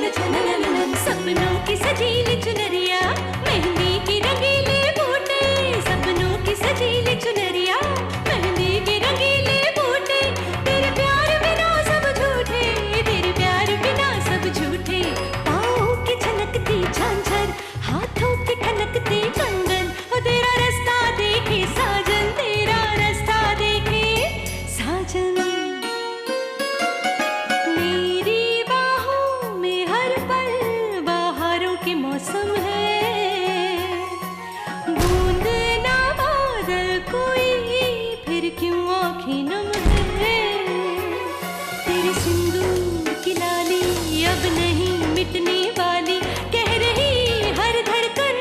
सपनों की सजीली चुनरिया, मेहंदी की रंगीले बूटे, सपनों की सजीली चुनरिया, मेहंदी के रंगीले बूटे, तेरे प्यार बिना सब झूठे, तेरे प्यार बिना सब झूठे, पाँव की छनकती झांझर, हाथों की खनकती कंगन, और तेरा रास्ता देखे साजन, तेरा रास्ता देखे साजन। मेरी बाहों में हर पल बहारों के मौसम है, बूंद ना बादल कोई, फिर क्यों आँखें नम है, तेरे सिंदूर की लाली अब नहीं मिटने वाली, कह रही हर धड़कन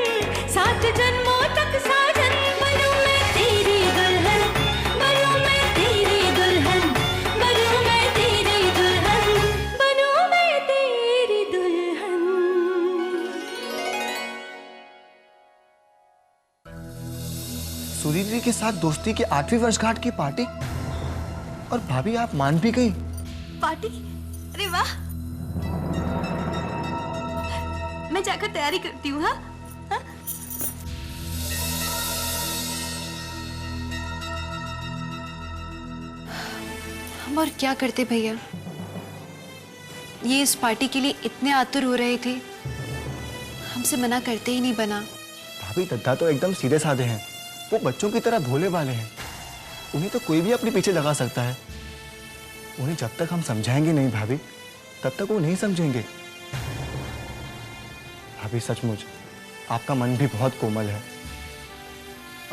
7 जन्मों तक साजन। बनूं मैं तेरी दुल्हन, बनूं मैं तेरी दुल्हन, बनूं मैं तेरी दुल्हन, बनूं मैं तेरी दुल्हन। सुरीली के साथ दोस्ती की 8वीं वर्षगांठ की पार्टी, और भाभी आप मान भी गई। पार्टी? अरे वाह, मैं जाकर तैयारी करती हूँ। हाँ हाँ? हम और क्या करते भैया, ये इस पार्टी के लिए इतने आतुर हो रहे थे, हमसे मना करते ही नहीं बना। भाभी दद्दा तो एकदम सीधे साधे हैं, वो बच्चों की तरह भोले भाले हैं, उन्हें तो कोई भी अपने पीछे लगा सकता है। उन्हें जब तक हम समझाएंगे नहीं भाभी, तब तक वो नहीं समझेंगे। भाभी सचमुच आपका मन भी बहुत कोमल है,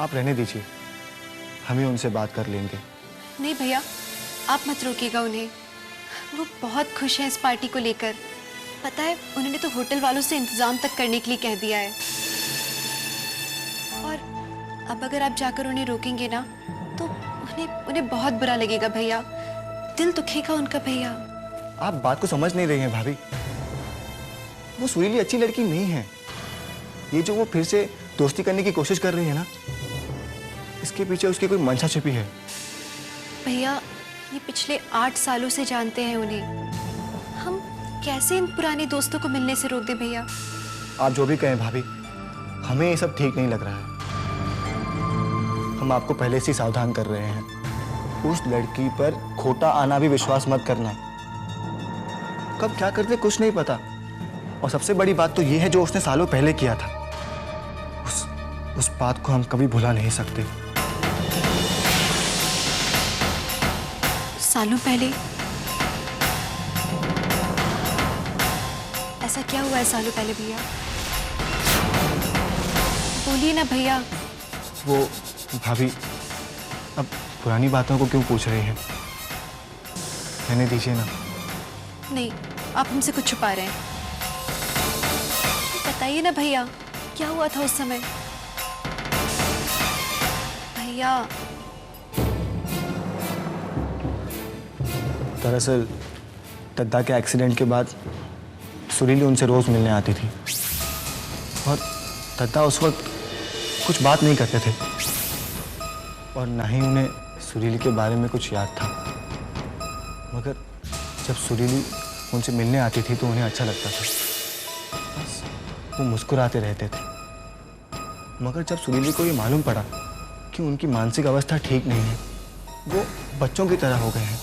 आप रहने दीजिए, हम ही उनसे बात कर लेंगे। नहीं भैया, आप मत रोकिएगा उन्हें, वो बहुत खुश हैं इस पार्टी को लेकर। पता है, उन्होंने तो होटल वालों से इंतजाम तक करने के लिए कह दिया है। और अब अगर आप जाकर उन्हें रोकेंगे ना, तो उन्हें बहुत बुरा लगेगा भैया, दिल दुखेगा उनका भैया। आप बात को समझ नहीं रही हैं भाभी, वो सुरीली अच्छी लड़की नहीं है। ये जो वो फिर से दोस्ती करने की कोशिश कर रही है ना, इसके पीछे उसकी कोई मंशा छिपी है। भैया, ये पिछले 8 सालों से जानते हैं उन्हें, हम कैसे इन पुराने दोस्तों को मिलने से रोक दें भैया? आप जो भी कहें भाभी, हमें ये सब ठीक नहीं लग रहा है। हम आपको पहले से ही सावधान कर रहे हैं, उस लड़की पर खोटा आना भी विश्वास मत करना। कब क्या करते कुछ नहीं पता, और सबसे बड़ी बात तो ये है जो उसने सालों पहले किया था, उस बात को हम कभी भुला नहीं सकते। सालों पहले? ऐसा क्या हुआ है सालों पहले भैया? बोलिए ना भैया। वो भाभी, अब पुरानी बातों को क्यों पूछ रही हैं? रहने दीजिए ना। नहीं, आप हमसे कुछ छुपा रहे हैं। बताइए ना भैया, क्या हुआ था उस समय? भैया। दरअसल दद्दा के एक्सीडेंट के बाद सुरीली उनसे रोज मिलने आती थी, और दद्दा उस वक्त कुछ बात नहीं करते थे, और ना ही उन्हें सुरीली के बारे में कुछ याद था। मगर जब सुरीली उनसे मिलने आती थी तो उन्हें अच्छा लगता था, बस वो मुस्कुराते रहते थे। मगर जब सुरीली को ये मालूम पड़ा कि उनकी मानसिक अवस्था ठीक नहीं है, वो बच्चों की तरह हो गए हैं,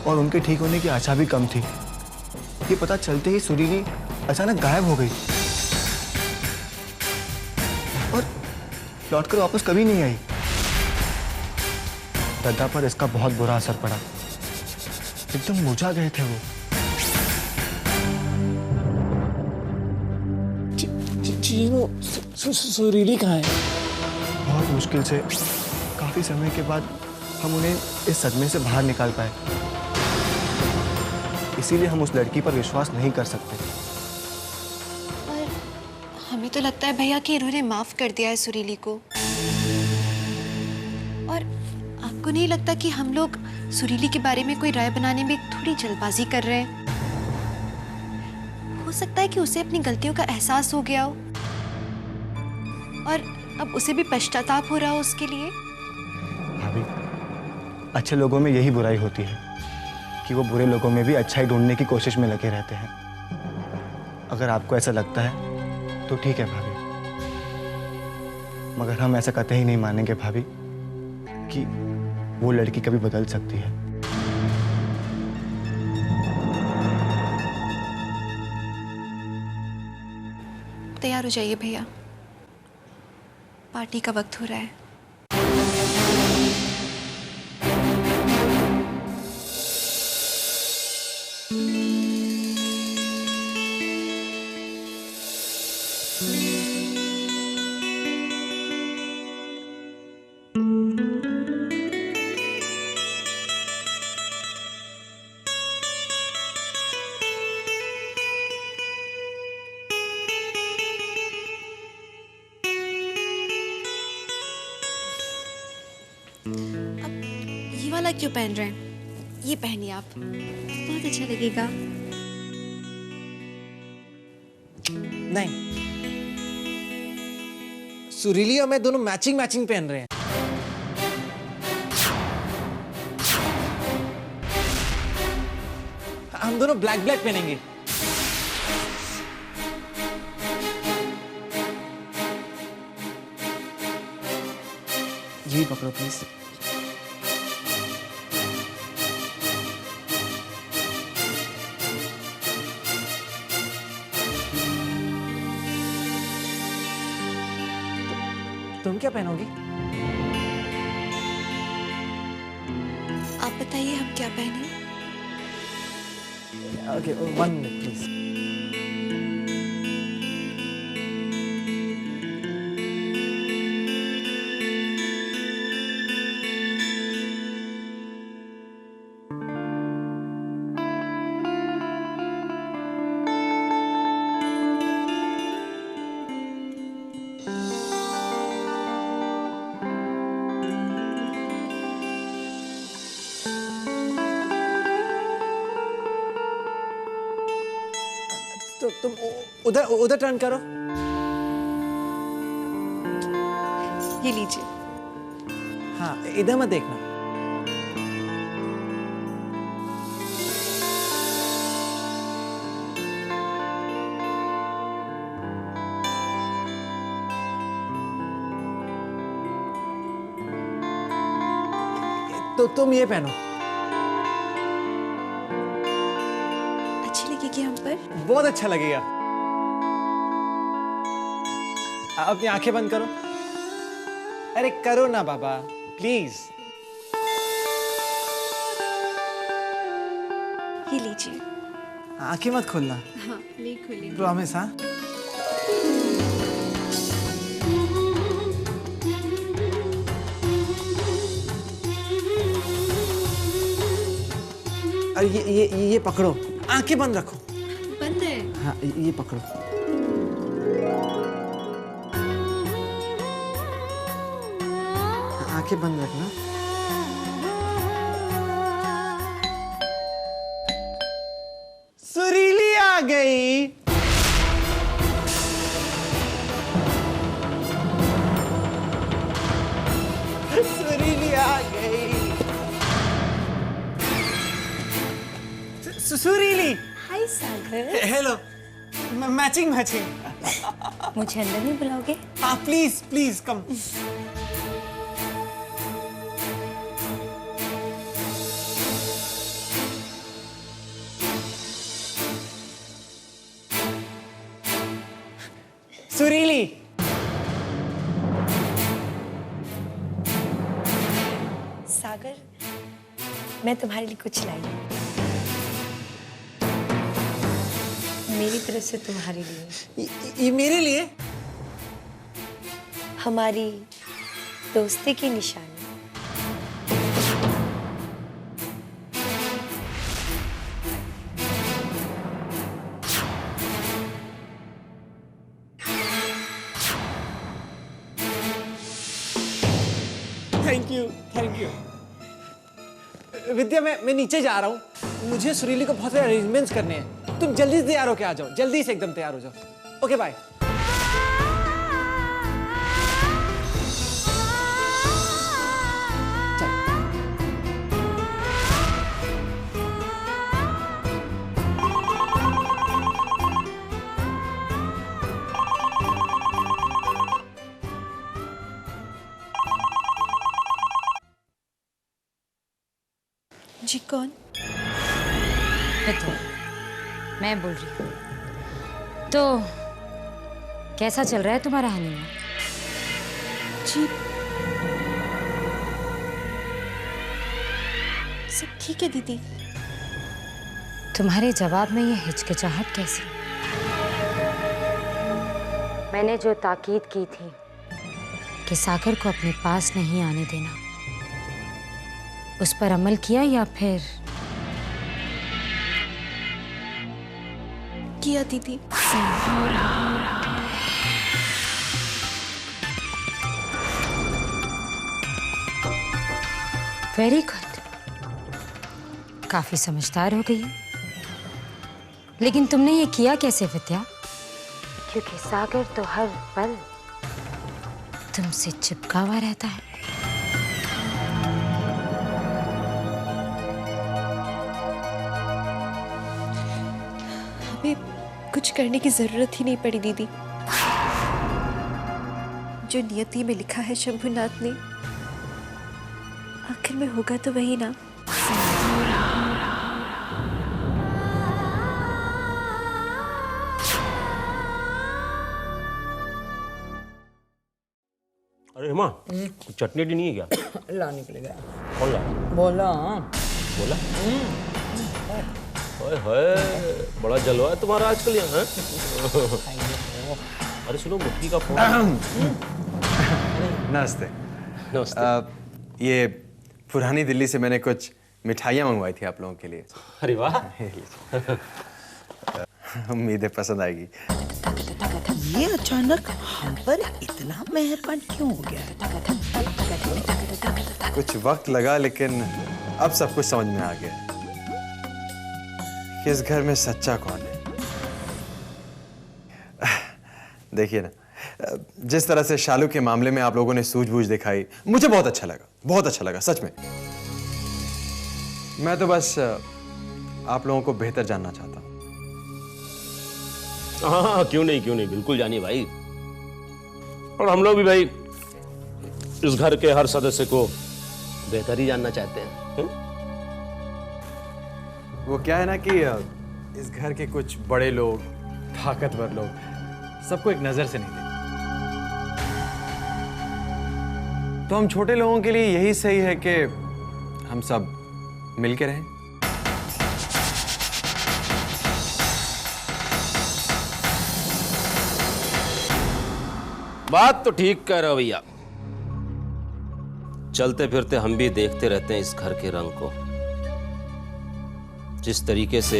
और उनके ठीक होने की आशा भी कम थी, ये पता चलते ही सुरीली अचानक गायब हो गई और लौटकर वापस कभी नहीं आई। दद्दा पर इसका बहुत बुरा असर पड़ा, एकदम मुरझा गए थे वो। जी वो सुरीली कहाँ है? बहुत मुश्किल से काफी समय के बाद हम उन्हें इस सदमे से बाहर निकाल पाए, इसीलिए हम उस लड़की पर विश्वास नहीं कर सकते। पर हमें तो लगता है भैया कि इन्होंने माफ कर दिया है सुरीली को। और आपको नहीं लगता कि हम लोग सुरीली के बारे में कोई राय बनाने में थोड़ी जल्दबाजी कर रहे हैं? हो सकता है कि उसे अपनी गलतियों का एहसास हो गया हो, और अब उसे भी पश्चाताप हो रहा हो उसके लिए। भाभी, अच्छे लोगों में यही बुराई होती है, कि वो बुरे लोगों में भी अच्छाई ढूंढने की कोशिश में लगे रहते हैं। अगर आपको ऐसा लगता है तो ठीक है भाभी, मगर हम ऐसा कतई ही नहीं मानेंगे भाभी कि वो लड़की कभी बदल सकती है। तैयार हो जाइए भैया, पार्टी का वक्त हो रहा है। ये वाला क्यों पहन रहे हैं? ये पहनिए आप, बहुत अच्छा लगेगा। नहीं, सुरीली और मैं दोनों मैचिंग मैचिंग पहन रहे हैं। हम दोनों ब्लैक ब्लैक पहनेंगे। ये पकड़ो प्लीज। तुम क्या पहनोगी? आप बताइए हम क्या पहने? Okay, 1 minute please. तो तुम उधर टर्न करो। ये लीजिए। हाँ, इधर मत देखना। तो तुम ये पहनो। अच्छी लगेगी हम पर? बहुत अच्छा लगेगा। अपनी आंखें बंद करो। अरे करो ना बाबा, प्लीज। ये लीजिए। आंखें मत खोलना। हाँ, नहीं खोलेंगे। प्रॉमिस? हाँ। अरे ये पकड़ो, आंखें बंद रखो। बंद है? हाँ, ये पकड़ो। आंखें बंद रखना। सुरीली आ गई। सुरीली आ गई। सुरीली। हाय सागर। हेलो। Matching matching. मुझे अंदर नहीं बुलाओगे? हाँ प्लीज प्लीज कम। सुरीली। सागर, मैं तुम्हारे लिए कुछ लाई हूँ। मेरी तरफ से तुम्हारे लिए। ये मेरे लिए? हमारी दोस्ती की निशानी। Thank you thank you. Vidya, मैं नीचे जा रहा हूँ। मुझे सुरीली को बहुत सारे अरेंजमेंट्स करने हैं। तुम जल्दी से तैयार होके आ जाओ, जल्दी से एकदम तैयार हो जाओ। Okay bye. कौन? विद्या, मैं बोल रही हूँ। तो कैसा चल रहा है तुम्हारा हनीमून? जी सब ठीक है दीदी। तुम्हारे जवाब में ये हिचकिचाहट कैसी? मैंने जो ताकीद की थी कि सागर को अपने पास नहीं आने देना, उस पर अमल किया या फिर? किया दीदी। वेरी गुड, काफी समझदार हो गई है। लेकिन तुमने ये किया कैसे विद्या? क्योंकि सागर तो हर पल तुमसे चिपका हुआ रहता है। हमें कुछ करने की जरूरत ही नहीं पड़ी दीदी। जो नियति में लिखा है शंभुनाथ ने, आखिर में होगा तो वही ना। अरे हेमा, कुछ चटनी नहीं है क्या? लाने के लिए गया। कौन ला? बोला बोला? ओए होए, बड़ा जलवा है तुम्हारा आजकल यहाँ, हैं? अरे सुनो, मुक्की का फोन। नमस्ते। नमस्ते। ये पुरानी दिल्ली से मैंने कुछ मिठाइयाँ मंगवाई थी आप लोगों के लिए। अरे वाह। उम्मीद है पसंद आएगी। ये अचानक हम पर इतना मेहरबान क्यों हो गया? कुछ वक्त लगा, लेकिन अब सब कुछ समझ में आ गया कि इस घर में सच्चा कौन है। देखिए ना, जिस तरह से शालू के मामले में आप लोगों ने सूझबूझ दिखाई, मुझे बहुत अच्छा लगा, बहुत अच्छा लगा सच में। मैं तो बस आप लोगों को बेहतर जानना चाहता हूँ। हाँ, क्यों नहीं, बिल्कुल जानिए भाई। और हम लोग भी भाई इस घर के हर सदस्य को बेहतर ही जानना चाहते हैं। वो क्या है ना कि इस घर के कुछ बड़े लोग, ताकतवर लोग सबको एक नजर से नहीं देखते, तो हम छोटे लोगों के लिए यही सही है कि हम सब मिलके रहें। बात तो ठीक कह रहे हो भैया। चलते फिरते हम भी देखते रहते हैं इस घर के रंग को। जिस तरीके से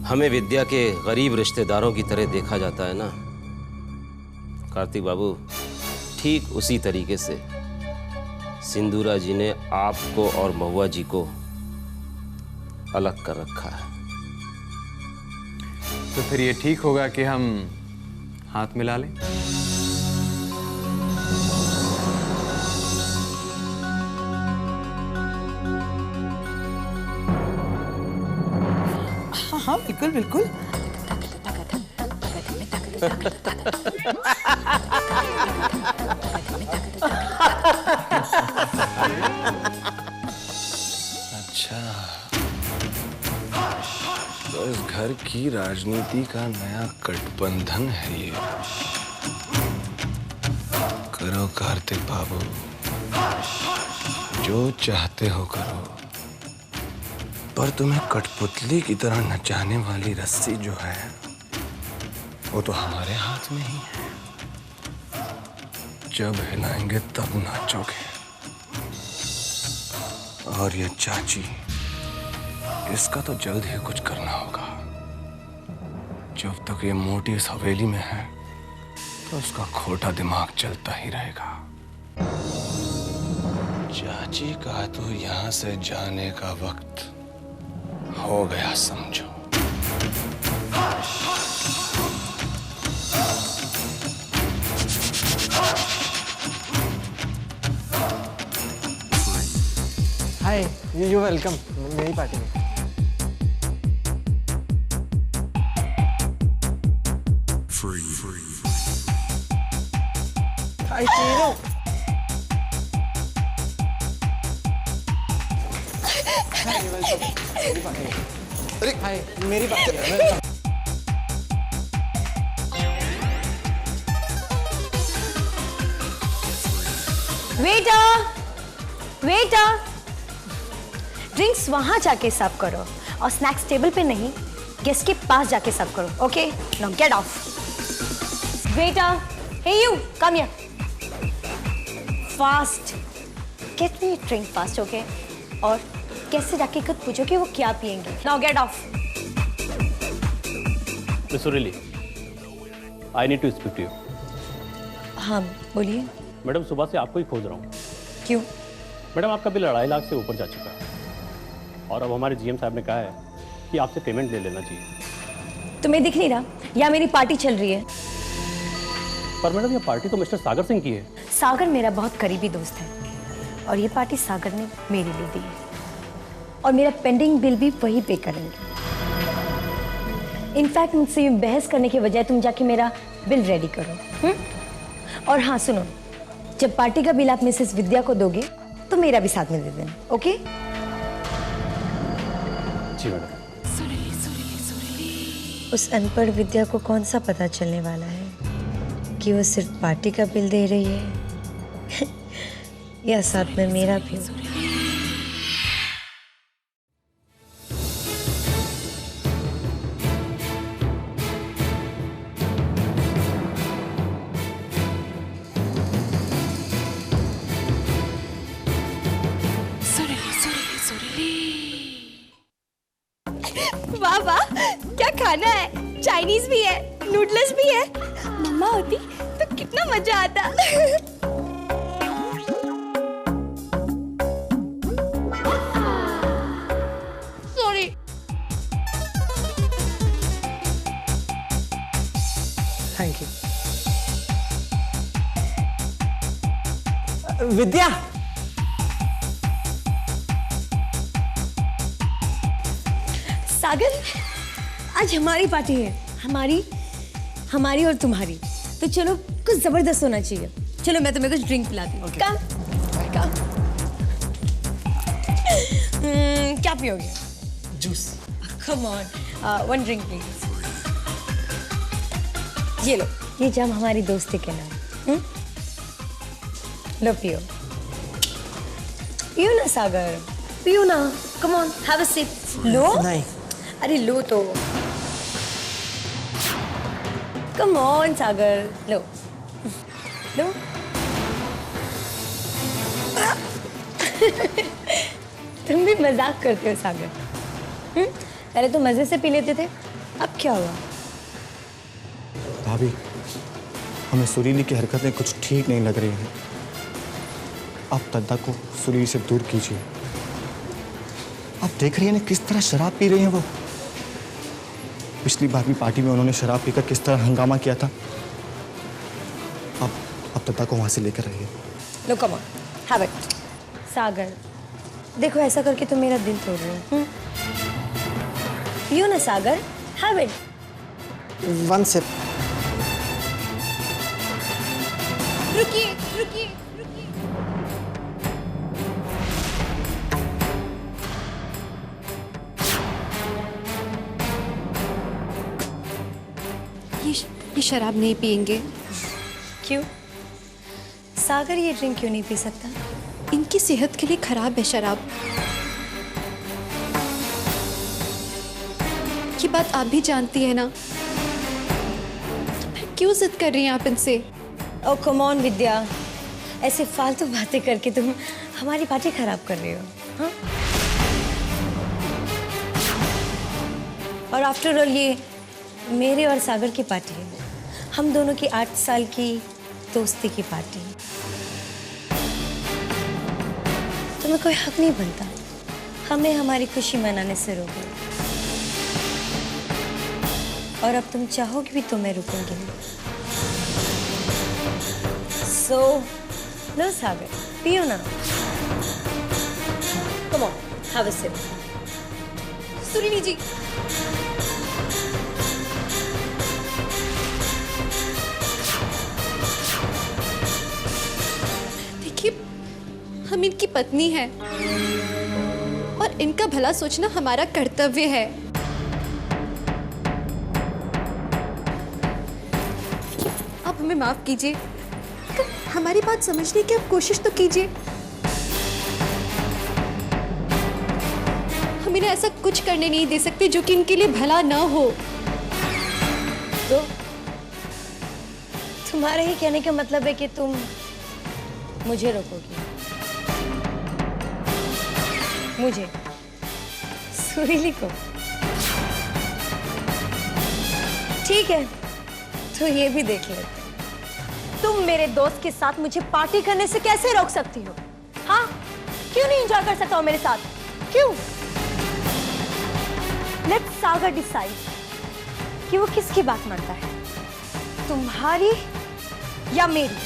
हमें विद्या के गरीब रिश्तेदारों की तरह देखा जाता है ना कार्तिक बाबू, ठीक उसी तरीके से सिंदूरा जी ने आपको और महुआ जी को अलग कर रखा है। तो फिर ये ठीक होगा कि हम हाथ मिला लें। हाँ बिल्कुल बिल्कुल। अच्छा, तो इस घर की राजनीति का नया गठबंधन है ये। करो कार्तिक बाबू, जो चाहते हो करो, पर तुम्हें कठपुतली की तरह नचाने वाली रस्सी जो है वो तो हमारे हाथ में ही है। जब हिलाएंगे तब नाचोगे। और ये चाची, इसका तो जल्द ही कुछ करना होगा। जब तक ये मोटी इस हवेली में है तो उसका खोटा दिमाग चलता ही रहेगा। चाची का तो यहां से जाने का वक्त हो गया समझो। हाय, यू वेलकम मेरी पार्टी में। हाय शीरू। अरे हाय, मेरी बात है। वेटर, वेटर, ड्रिंक्स वहां जाके सर्व करो और स्नैक्स टेबल पे नहीं, गेस्ट के पास जाके सर्व करो। Okay, now get off. Waiter, hey you, come here. Fast, get me drink fast, okay? और गेस्ट से जाके खुद पूछो कि वो क्या पियेंगे। Now get off. Miss Surili, I need to speak to you. हाँ बोलिए। मैडम, सुबह से आपको ही खोज रहा हूँ। क्यों? मैडम, आपका बिल 2.5 लाख से ऊपर जा चुका है और अब हमारे जीएम साहब ने कहा है कि आपसे पेमेंट ले लेना चाहिए। तुम्हें दिख नहीं रहा या मेरी पार्टी चल रही है? पर मैडम, ये पार्टी तो मिस्टर सागर सिंह की है। सागर मेरा बहुत करीबी दोस्त है और ये पार्टी सागर ने मेरे लिए दी है और मेरा पेंडिंग बिल भी वही पे करेंगे। इनफैक्ट मुझसे बहस करने के बजाय तुम जाके मेरा बिल रेडी करो। और हाँ सुनो, जब पार्टी का बिल आप मिसेस विद्या को दोगे तो मेरा भी साथ में दे देना। ओके? जी मैडम। उस अनपढ़ विद्या को कौन सा पता चलने वाला है कि वो सिर्फ पार्टी का बिल दे रही है या साथ में मेरा भी। वाह वाह, क्या खाना है? चाइनीज भी है, नूडल्स भी है। मम्मा होती तो कितना मजा आता। Sorry. Thank you. Vidya, Sagar, आज हमारी पार्टी है। हमारी और तुम्हारी। तो चलो कुछ जबरदस्त होना चाहिए। चलो मैं तुम्हें कुछ ड्रिंक पिलाती हूँ। कम क्या पियोगे? Juice. Come on, 1 drink please. ये लो, ये जाम हमारी दोस्ती के नाम। लो पियो। पियो ना सागर, पियो ना। Come on, have a sip. लो। नहीं। अरे लो तो। कम ऑन सागर, लो लो। तुम भी मजाक करते हो सागर। पहले तो मजे से पी लेते थे, अब क्या हुआ? भाभी, हमें सुरीली की हरकतें कुछ ठीक नहीं लग रही हैं। आप दद्दा को सुरीली से दूर कीजिए। आप देख रही हैं ना किस तरह शराब पी रही हैं वो। पिछली बार भी पार्टी में उन्होंने शराब पीकर किस तरह हंगामा किया था। अब दद्दा को वहां से लेकर आइए। लो कम ऑन, हैव इट। सागर, देखो ऐसा करके तुम मेरा दिल तोड़ रहे हो। पियो ना सागर, हैव इट। 1 सिप। रुकिए रुकिए। ये शराब नहीं पियेंगे। क्यों? सागर ये ड्रिंक क्यों नहीं पी सकता? इनकी सेहत के लिए खराब है शराब। ये बात आप भी जानती है ना, तो फिर क्यों जिद कर रही हैं आप इनसे? ओ कम ऑन विद्या, ऐसे फालतू बातें करके तुम हमारी पार्टी खराब कर रही हो। हाँ? और आफ्टर ऑल ये मेरे और सागर की पार्टी है। हम दोनों की 8 साल की दोस्ती की पार्टी है। तुम्हें कोई हक नहीं बनता हमें हमारी खुशी मनाने से रोको। और अब तुम चाहोगे भी तो मैं रुकूंगी नहीं। सो लो सागर, पियो ना। Come on, have a sip. Surili ji, देखिए हम इनकी पत्नी है और और इनका भला सोचना हमारा कर्तव्य है। आप हमें माफ कीजिए, हमारी बात समझने की आप कोशिश तो कीजिए। हम इन्हें ऐसा कुछ करने नहीं दे सकते जो कि इनके लिए भला ना हो। तो तुम्हारे ही कहने का मतलब है कि तुम मुझे रोकोगी? मुझे, सुरीली को? ठीक है, तो ये भी देख लेते। तुम मेरे दोस्त के साथ मुझे पार्टी करने से कैसे रोक सकती हो? हाँ, क्यों नहीं एंजॉय कर सकता हो मेरे साथ? क्यों? लेट सागर डिसाइड कि वो किसकी बात मानता है, तुम्हारी या मेरी।